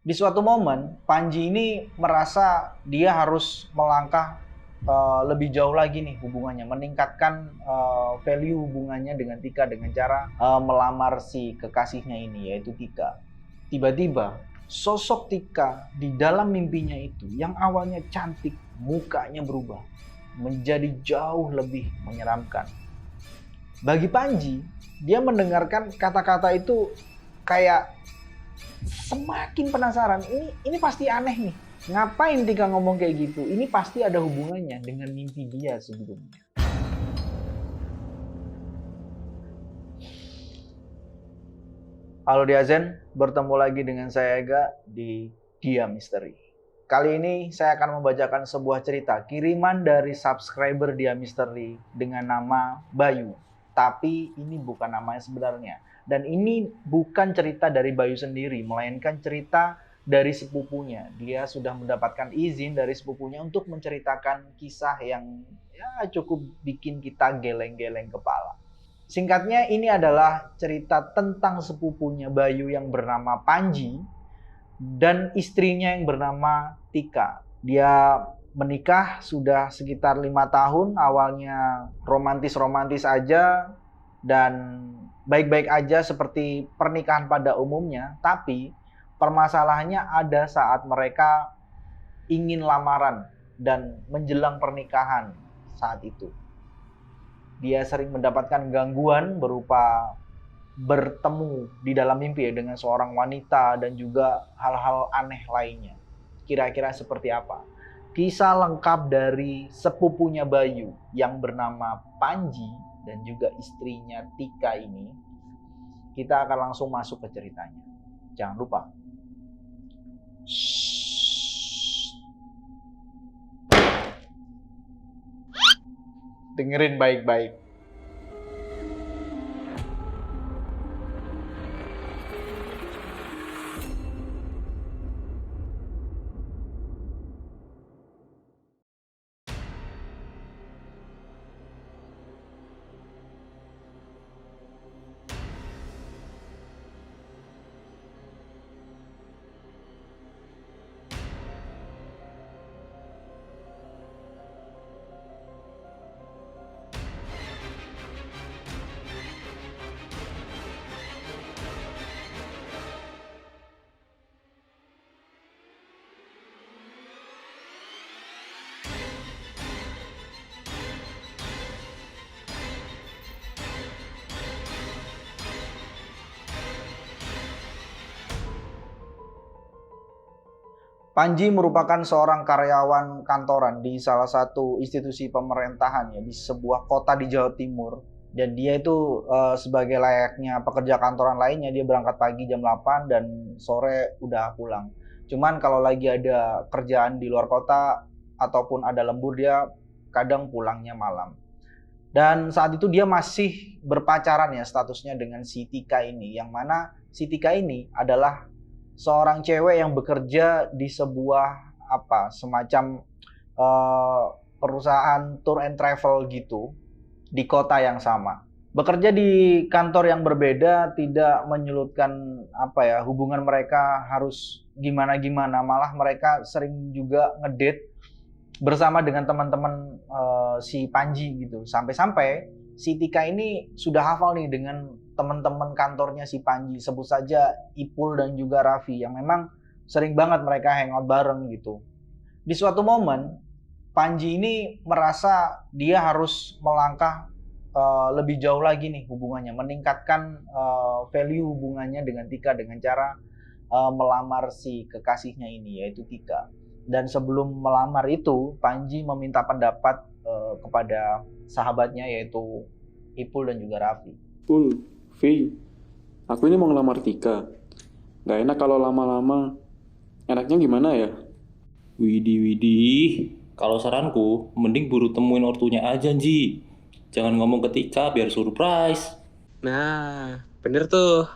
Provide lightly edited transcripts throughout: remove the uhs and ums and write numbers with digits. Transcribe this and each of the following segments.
Di suatu momen, Panji ini merasa dia harus melangkah lebih jauh lagi nih hubungannya, meningkatkan value hubungannya dengan Tika dengan cara melamar si kekasihnya ini, yaitu Tika. Tiba-tiba, sosok Tika di dalam mimpinya itu yang awalnya cantik, mukanya berubah menjadi jauh lebih menyeramkan. Bagi Panji, dia mendengarkan kata-kata itu kayak semakin penasaran. Ini pasti aneh nih. Ngapain Tika ngomong kayak gitu? Ini pasti ada hubungannya dengan mimpi dia sebelumnya. Halo Diazen, bertemu lagi dengan saya Ega di Dia Misteri. Kali ini saya akan membacakan sebuah cerita kiriman dari subscriber Dia Misteri dengan nama Bayu. Tapi ini bukan namanya sebenarnya. Dan ini bukan cerita dari Bayu sendiri, melainkan cerita dari sepupunya. Dia sudah mendapatkan izin dari sepupunya untuk menceritakan kisah yang ya cukup bikin kita geleng-geleng kepala. Singkatnya, ini adalah cerita tentang sepupunya Bayu yang bernama Panji dan istrinya yang bernama Tika. Dia menikah sudah sekitar 5 tahun, awalnya romantis-romantis aja dan baik-baik aja seperti pernikahan pada umumnya, tapi permasalahannya ada saat mereka ingin lamaran dan menjelang pernikahan saat itu. Dia sering mendapatkan gangguan berupa bertemu di dalam mimpi ya, dengan seorang wanita dan juga hal-hal aneh lainnya. Kira-kira seperti apa? Kisah lengkap dari sepupunya Bayu yang bernama Panji dan juga istrinya Tika ini, kita akan langsung masuk ke ceritanya. Jangan lupa dengerin baik-baik. Panji merupakan seorang karyawan kantoran di salah satu institusi pemerintahan ya di sebuah kota di Jawa Timur. Dan dia itu sebagai layaknya pekerja kantoran lainnya, dia berangkat pagi jam 8 dan sore udah pulang. Cuman kalau lagi ada kerjaan di luar kota ataupun ada lembur, dia kadang pulangnya malam. Dan saat itu dia masih berpacaran ya statusnya dengan si Tika ini, yang mana si Tika ini adalah seorang cewek yang bekerja di sebuah semacam uh, perusahaan tour and travel gitu di kota yang sama. Bekerja di kantor yang berbeda tidak menyulutkan hubungan mereka harus gimana-gimana, malah mereka sering juga ngedate bersama dengan teman-teman si Panji gitu. Sampai-sampai si Tika ini sudah hafal nih dengan teman-teman kantornya si Panji, sebut saja Ipul dan juga Raffi, yang memang sering banget mereka hangout bareng gitu. Di suatu momen, Panji ini merasa dia harus melangkah lebih jauh lagi nih hubungannya, meningkatkan value hubungannya dengan Tika dengan cara melamar si kekasihnya ini, yaitu Tika. Dan sebelum melamar itu, Panji meminta pendapat kepada sahabatnya, yaitu Ipul dan juga Raffi. Pul, V, aku ini mau ngelamar Tika. Gak enak kalau lama-lama. Enaknya gimana ya? Widih, kalau saranku, mending buru temuin ortunya aja, Ji. Jangan ngomong ketika biar surprise. Nah, bener tuh.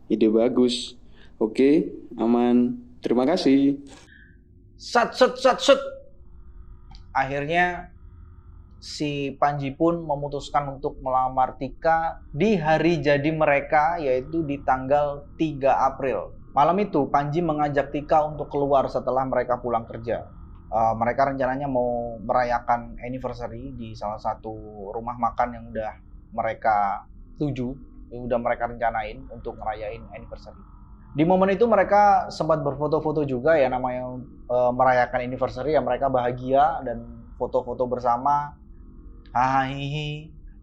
Ide bagus. Oke, aman. Terima kasih. Sat. Akhirnya si Panji pun memutuskan untuk melamar Tika di hari jadi mereka, yaitu di tanggal 3 April. Malam itu Panji mengajak Tika untuk keluar setelah mereka pulang kerja. Mereka rencananya mau merayakan anniversary di salah satu rumah makan yang udah mereka tuju, yang udah mereka rencanain untuk ngerayain anniversary. Di momen itu mereka sempat berfoto-foto juga ya, namanya merayakan anniversary ya, mereka bahagia dan foto-foto bersama, hahaha.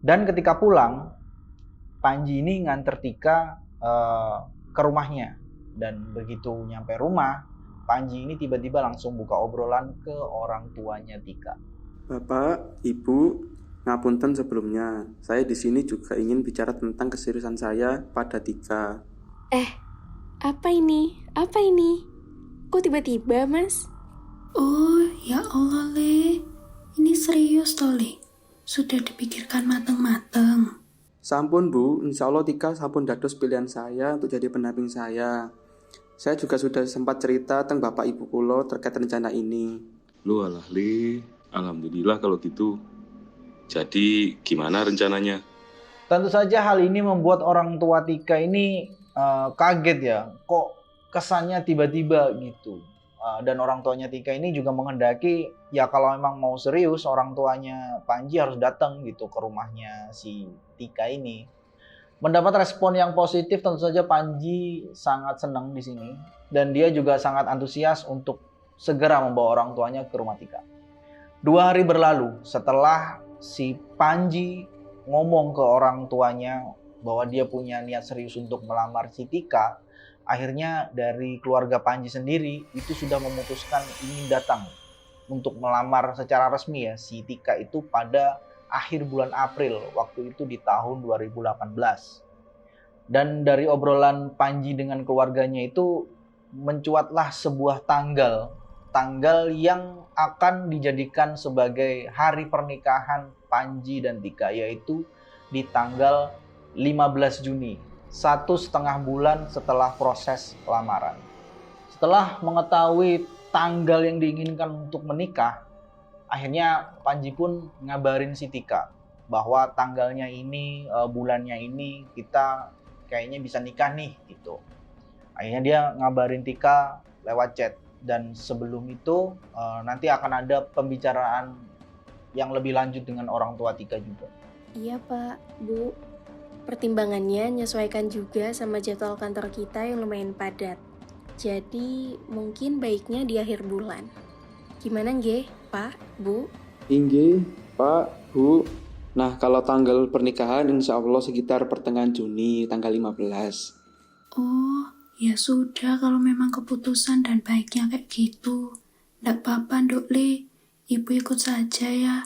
Dan ketika pulang, Panji ini nganter Tika ke rumahnya. Dan begitu nyampe rumah, Panji ini tiba-tiba langsung buka obrolan ke orang tuanya Tika. Bapak, Ibu, ngapunten sebelumnya. Saya di sini juga ingin bicara tentang keseriusan saya pada Tika. Apa ini? Apa ini? Kok tiba-tiba, Mas? Oh, ya Allah, Le. Ini serius toh, Le. Sudah dipikirkan mateng-mateng. Sampun Bu, insya Allah Tika sampun dados pilihan saya untuk jadi pendamping saya. Saya juga sudah sempat cerita tentang Bapak Ibu kulo terkait rencana ini. Lu alah Le, alhamdulillah kalau gitu. Jadi gimana rencananya? Tentu saja hal ini membuat orang tua Tika ini kaget ya, kok kesannya tiba-tiba gitu. Dan orang tuanya Tika ini juga menghendaki ya kalau memang mau serius orang tuanya Panji harus datang gitu ke rumahnya si Tika ini. Mendapat respon yang positif, tentu saja Panji sangat senang di sini dan dia juga sangat antusias untuk segera membawa orang tuanya ke rumah Tika. 2 hari berlalu setelah si Panji ngomong ke orang tuanya bahwa dia punya niat serius untuk melamar si Tika, akhirnya dari keluarga Panji sendiri itu sudah memutuskan ingin datang untuk melamar secara resmi ya si Tika itu pada akhir bulan April, waktu itu di tahun 2018. Dan dari obrolan Panji dengan keluarganya itu mencuatlah sebuah tanggal yang akan dijadikan sebagai hari pernikahan Panji dan Tika, yaitu di tanggal 15 Juni, 1,5 bulan setelah proses lamaran. Setelah mengetahui tanggal yang diinginkan untuk menikah, akhirnya Panji pun ngabarin si Tika bahwa tanggalnya ini, bulannya ini kita kayaknya bisa nikah nih gitu. Akhirnya dia ngabarin Tika lewat chat, dan sebelum itu nanti akan ada pembicaraan yang lebih lanjut dengan orang tua Tika juga. Iya, Pak, Bu. Pertimbangannya menyesuaikan juga sama jadwal kantor kita yang lumayan padat. Jadi mungkin baiknya di akhir bulan. Gimana nggih, Pak, Bu? Inggih, Pak, Bu. Nah, kalau tanggal pernikahan insya Allah sekitar pertengahan Juni, tanggal 15. Oh, ya sudah kalau memang keputusan dan baiknya kayak gitu. Nggak apa-apa, Nduk Le. Ibu ikut saja ya.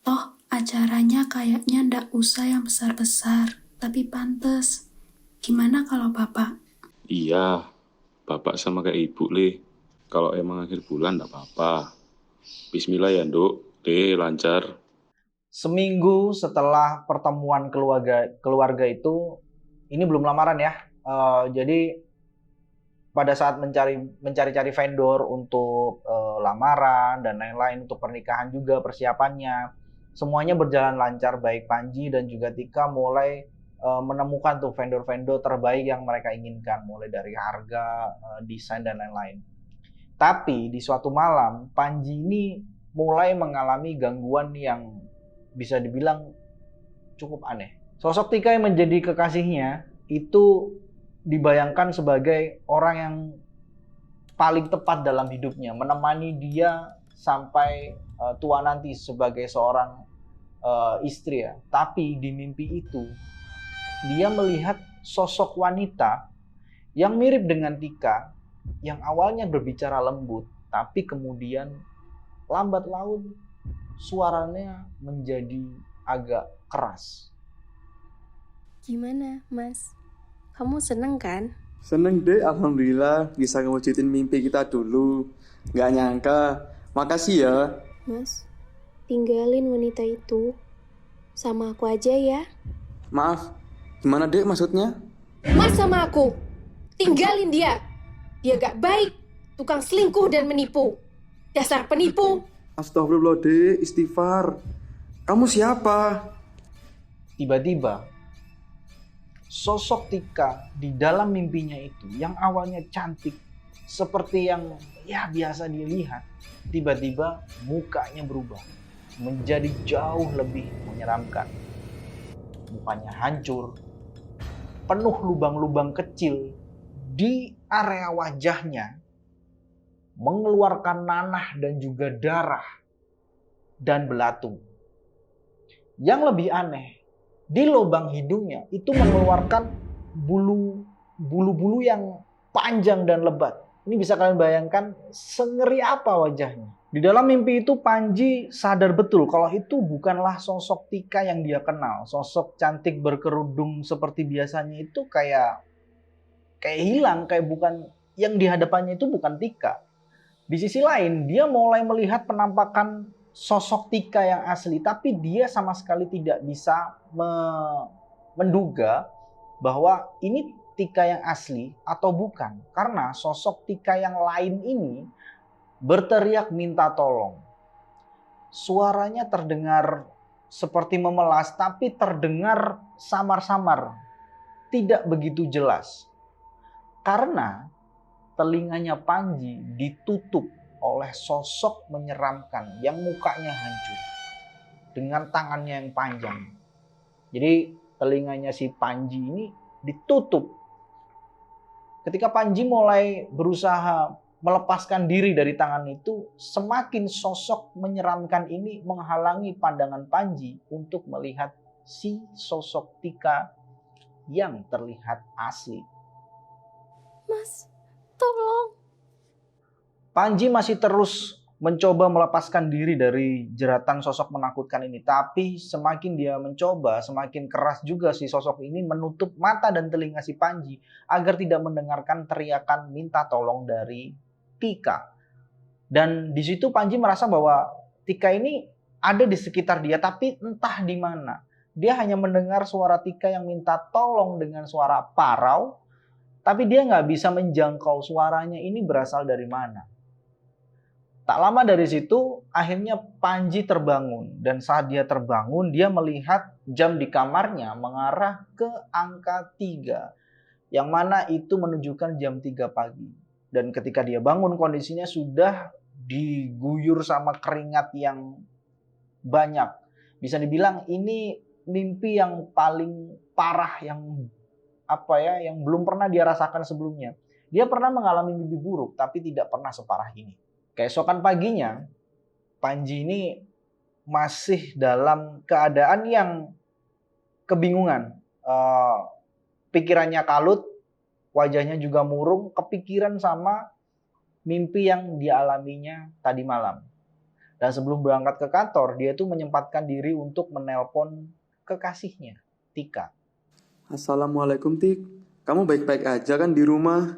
Toh, acaranya kayaknya nggak usah yang besar-besar, tapi pantes. Gimana kalau Bapak? Iya, Bapak sama kayak Ibu Le. Kalau emang akhir bulan enggak apa-apa. Bismillah ya, Nduk. Lancar. Seminggu setelah pertemuan keluarga itu, ini belum lamaran ya. Jadi pada saat mencari-cari vendor untuk lamaran dan lain-lain untuk pernikahan juga persiapannya, semuanya berjalan lancar. Baik Panji dan juga Tika mulai menemukan tuh vendor-vendor terbaik yang mereka inginkan, mulai dari harga, desain dan lain-lain. Tapi di suatu malam Panji ini mulai mengalami gangguan yang bisa dibilang cukup aneh. Sosok Tika yang menjadi kekasihnya itu dibayangkan sebagai orang yang paling tepat dalam hidupnya, menemani dia sampai tua nanti sebagai seorang istri ya. Tapi di mimpi itu dia melihat sosok wanita yang mirip dengan Tika, yang awalnya berbicara lembut, tapi kemudian lambat laun suaranya menjadi agak keras. Gimana, Mas? Kamu seneng kan? Seneng deh, alhamdulillah bisa ngewujudin mimpi kita dulu. Nggak nyangka. Makasih ya. Mas, tinggalin wanita itu. Sama aku aja ya. Maaf, gimana dek maksudnya? Mas sama aku. Tinggalin dia. Dia gak baik. Tukang selingkuh dan menipu. Dasar penipu. Astagfirullah dek, istighfar. Kamu siapa? Tiba-tiba Sosok Tika di dalam mimpinya itu yang awalnya cantik seperti yang ya biasa dilihat, tiba-tiba mukanya berubah menjadi jauh lebih menyeramkan. Mukanya hancur, penuh lubang-lubang kecil di area wajahnya, mengeluarkan nanah dan juga darah dan belatung. Yang lebih aneh, di lubang hidungnya itu mengeluarkan bulu-bulu yang panjang dan lebat. Ini bisa kalian bayangkan sengeri apa wajahnya. Di dalam mimpi itu Panji sadar betul kalau itu bukanlah sosok Tika yang dia kenal. Sosok cantik berkerudung seperti biasanya itu kayak hilang, kayak bukan yang di hadapannya itu bukan Tika. Di sisi lain dia mulai melihat penampakan sosok Tika yang asli, tapi dia sama sekali tidak bisa menduga bahwa ini Tika yang asli atau bukan. Karena sosok Tika yang lain ini berteriak minta tolong. Suaranya terdengar seperti memelas, tapi terdengar samar-samar, tidak begitu jelas. Karena telinganya Panji ditutup oleh sosok menyeramkan yang mukanya hancur dengan tangannya yang panjang. Jadi telinganya si Panji ini ditutup. Ketika Panji mulai berusaha melepaskan diri dari tangan itu, semakin sosok menyeramkan ini menghalangi pandangan Panji untuk melihat si sosok Tika yang terlihat asli. Mas, tolong. Panji masih terus mencoba melepaskan diri dari jeratan sosok menakutkan ini. Tapi semakin dia mencoba, semakin keras juga si sosok ini menutup mata dan telinga si Panji agar tidak mendengarkan teriakan minta tolong dari Tika. Dan di situ Panji merasa bahwa Tika ini ada di sekitar dia, tapi entah di mana. Dia hanya mendengar suara Tika yang minta tolong dengan suara parau, tapi dia nggak bisa menjangkau suaranya ini berasal dari mana. Tak lama dari situ, akhirnya Panji terbangun. Dan saat dia terbangun, dia melihat jam di kamarnya mengarah ke angka 3. Yang mana itu menunjukkan jam 3 pagi. Dan ketika dia bangun, kondisinya sudah diguyur sama keringat yang banyak. Bisa dibilang ini mimpi yang paling parah yang belum pernah dia rasakan sebelumnya. Dia pernah mengalami mimpi buruk, tapi tidak pernah separah ini. Keesokan paginya, Panji ini masih dalam keadaan yang kebingungan. Pikirannya kalut, wajahnya juga murung, kepikiran sama mimpi yang dialaminya tadi malam. Dan sebelum berangkat ke kantor, dia tuh menyempatkan diri untuk menelpon kekasihnya, Tika. Assalamualaikum, Tik. Kamu baik-baik aja kan di rumah?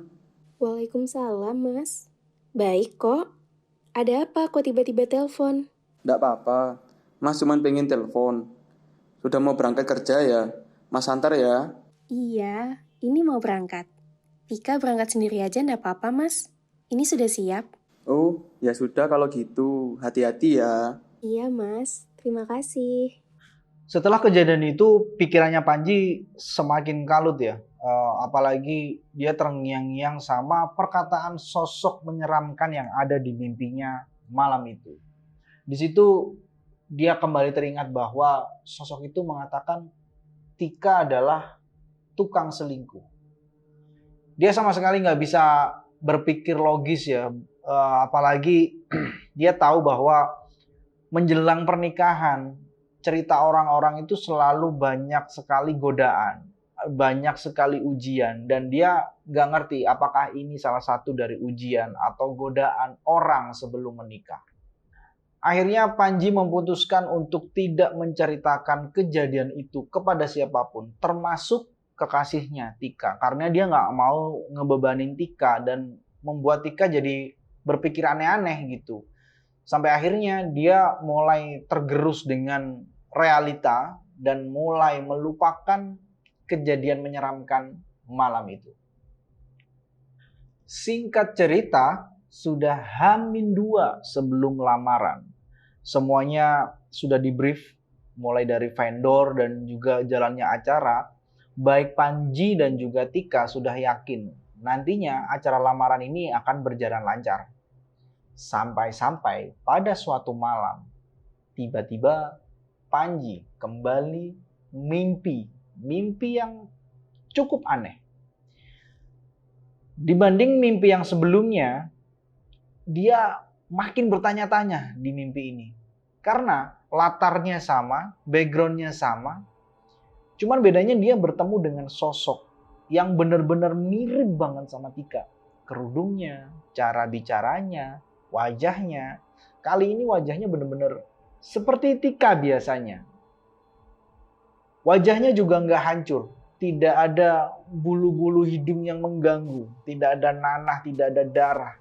Waalaikumsalam, Mas. Baik kok. Ada apa kok tiba-tiba telepon? Nggak apa-apa. Mas cuma pengen telepon. Sudah mau berangkat kerja ya? Mas antar ya? Iya, ini mau berangkat. Tika berangkat sendiri aja nggak apa-apa, Mas. Ini sudah siap. Oh, ya sudah kalau gitu. Hati-hati ya. Iya, Mas. Terima kasih. Setelah kejadian itu, pikirannya Panji semakin kalut ya. Apalagi dia terngiang-ngiang sama perkataan sosok menyeramkan yang ada di mimpinya malam itu. Di situ dia kembali teringat bahwa sosok itu mengatakan Tika adalah tukang selingkuh. Dia sama sekali nggak bisa berpikir logis ya. Apalagi dia tahu bahwa menjelang pernikahan, cerita orang-orang itu selalu banyak sekali godaan, banyak sekali ujian, dan dia gak ngerti apakah ini salah satu dari ujian atau godaan orang sebelum menikah. Akhirnya Panji memutuskan untuk tidak menceritakan kejadian itu kepada siapapun, termasuk kekasihnya Tika, karena dia gak mau ngebebanin Tika dan membuat Tika jadi berpikir aneh-aneh gitu. Sampai akhirnya dia mulai tergerus dengan realita dan mulai melupakan kejadian menyeramkan malam itu. Singkat cerita, sudah H-2 sebelum lamaran. Semuanya sudah di brief, mulai dari vendor dan juga jalannya acara. baik Panji dan juga Tika sudah yakin nantinya acara lamaran ini akan berjalan lancar. Sampai-sampai pada suatu malam, tiba-tiba Panji kembali mimpi yang cukup aneh. Dibanding mimpi yang sebelumnya, dia makin bertanya-tanya di mimpi ini. Karena latarnya sama, backgroundnya sama, cuman bedanya dia bertemu dengan sosok yang benar-benar mirip banget sama Tika. Kerudungnya, cara bicaranya, wajahnya. Kali ini wajahnya benar-benar seperti Tika biasanya. Wajahnya juga nggak hancur. Tidak ada bulu-bulu hidung yang mengganggu. Tidak ada nanah, tidak ada darah.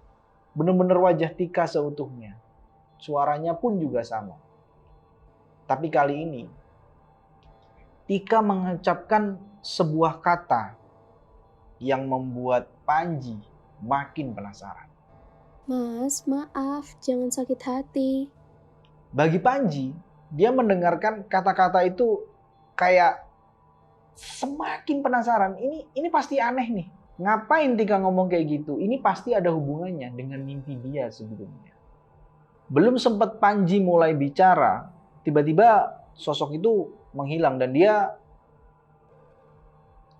Benar-benar wajah Tika seutuhnya. Suaranya pun juga sama. Tapi kali ini, Tika mengucapkan sebuah kata yang membuat Panji makin penasaran. Mas, maaf, jangan sakit hati. Bagi Panji, dia mendengarkan kata-kata itu kayak semakin penasaran. Ini pasti aneh nih. Ngapain Tika ngomong kayak gitu? Ini pasti ada hubungannya dengan mimpi dia sebelumnya. Belum sempat Panji mulai bicara, tiba-tiba sosok itu menghilang dan dia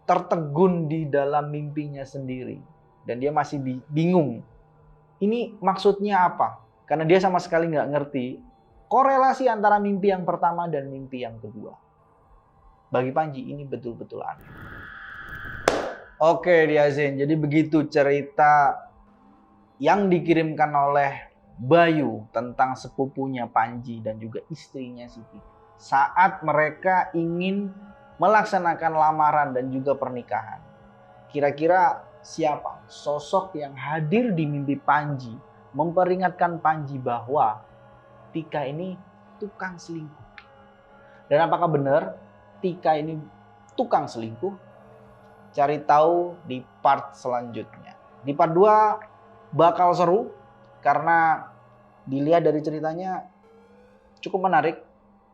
tertegun di dalam mimpinya sendiri. Dan dia masih bingung. Ini maksudnya apa? Karena dia sama sekali nggak ngerti korelasi antara mimpi yang pertama dan mimpi yang kedua. Bagi Panji ini betul-betul aneh. Oke Diazen, jadi begitu cerita yang dikirimkan oleh Bayu tentang sepupunya Panji dan juga istrinya Siti. Saat mereka ingin melaksanakan lamaran dan juga pernikahan. Kira-kira siapa sosok yang hadir di mimpi Panji memperingatkan Panji bahwa Tika ini tukang selingkuh. Dan apakah benar Tika ini tukang selingkuh? Cari tahu di part selanjutnya. Di part 2 bakal seru karena dilihat dari ceritanya cukup menarik.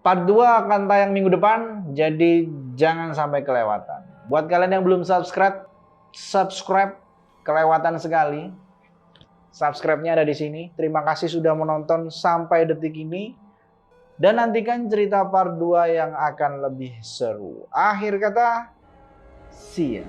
Part 2 akan tayang minggu depan, jadi jangan sampai kelewatan. Buat kalian yang belum subscribe, kelewatan sekali. Subscribe-nya ada di sini. Terima kasih sudah menonton sampai detik ini. Dan nantikan cerita part 2 yang akan lebih seru. Akhir kata, see ya.